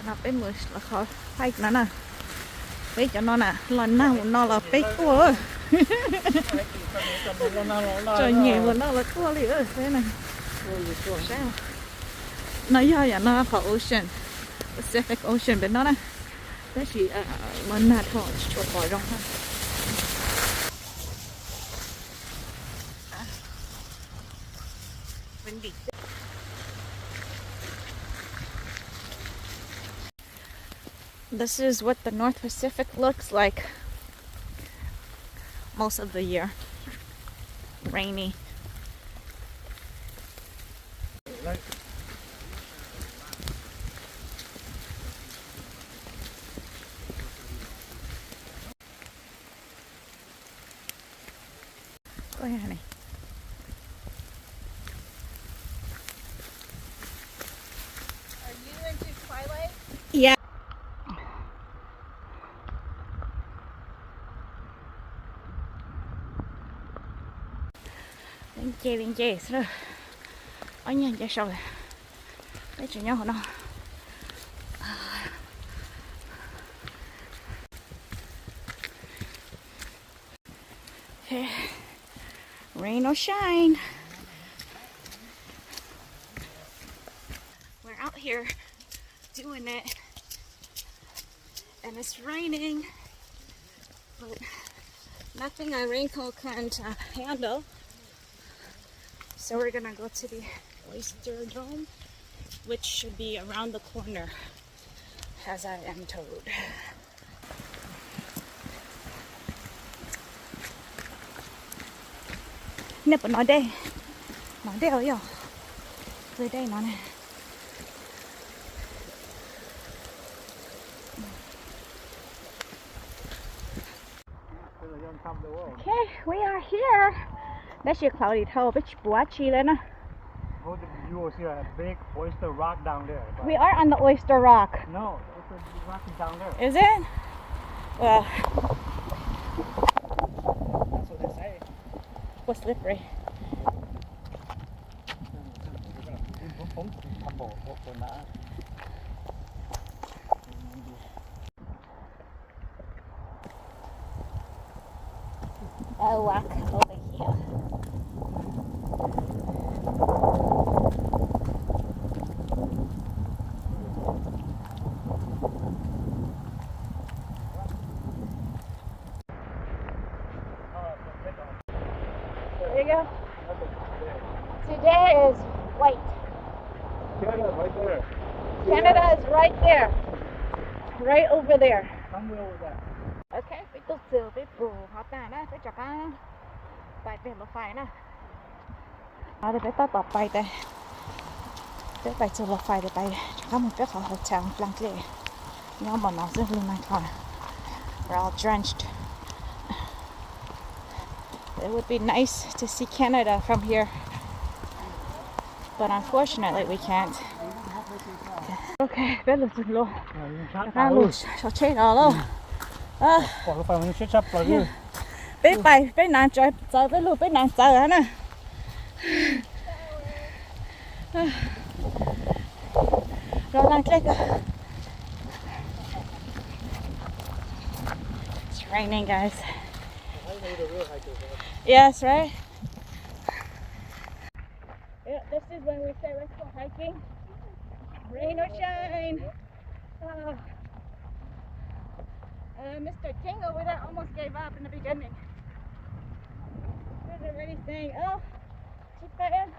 là bên mới là khó phải nó nè bây cho nó nè lần nào nó là bé tua trời nhẹ mà nó là tua liền ơi thế này nó do vậy nó có ocean Pacific Ocean bên đó nè thế chỉ lần nào thôi chuột khỏi rong ha windy. This is what the North Pacific looks like most of the year. Rainy. Right. Go ahead, honey. Are you into Twilight? Yeah. Lên chê rồi ở nhà cho sao rồi lấy chuyện nhau hả nó okay. Rain or shine, we're out here doing it and it's raining but nothing a raincoat can't handle. So we're gonna go to the Oyster Dome, which should be around the corner, as I am told. Nè, nó đây ở đâu? Dưới đây nó này. Okay, we are here. That's your cloudy toe, but you watchy then. You will see a big oyster rock down there. We are on the oyster rock. No, oyster rock is down there. Is it? Well, that's what they say. what's slippery? I'll walk over here. There you go. Today is white. Canada right there. Canada is right there. Right over there. Somewhere over there. Okay, ไปตุ๊กเสือไปปลูกเขาแต่นะไปจับกันไปเป็นรถไฟนะเราจะไปต่อไปแต่ไปเจอรถไฟไปจากนั้นมันไปขอโฮเทลบลังเกย์ย้อมบนน้องซึ่งลืมมันก่อน we're all drenched. It would be nice to see Canada from here, but unfortunately we can't. Okay, bé lụt dừng luôn. Ra lụt, sao chết đó luôn. Bỏ lụt phải mình chết sắp rồi chứ. Bé bay, bé nàn trời, trời bé lụt, bé nàn trời hả nè. Rồi đang chết rồi. It's raining, guys. Yes, right? Yeah, this is when we say let's go hiking. Rain or shine. Mr. King over there almost gave up in the beginning. He was already saying, oh, keep that in.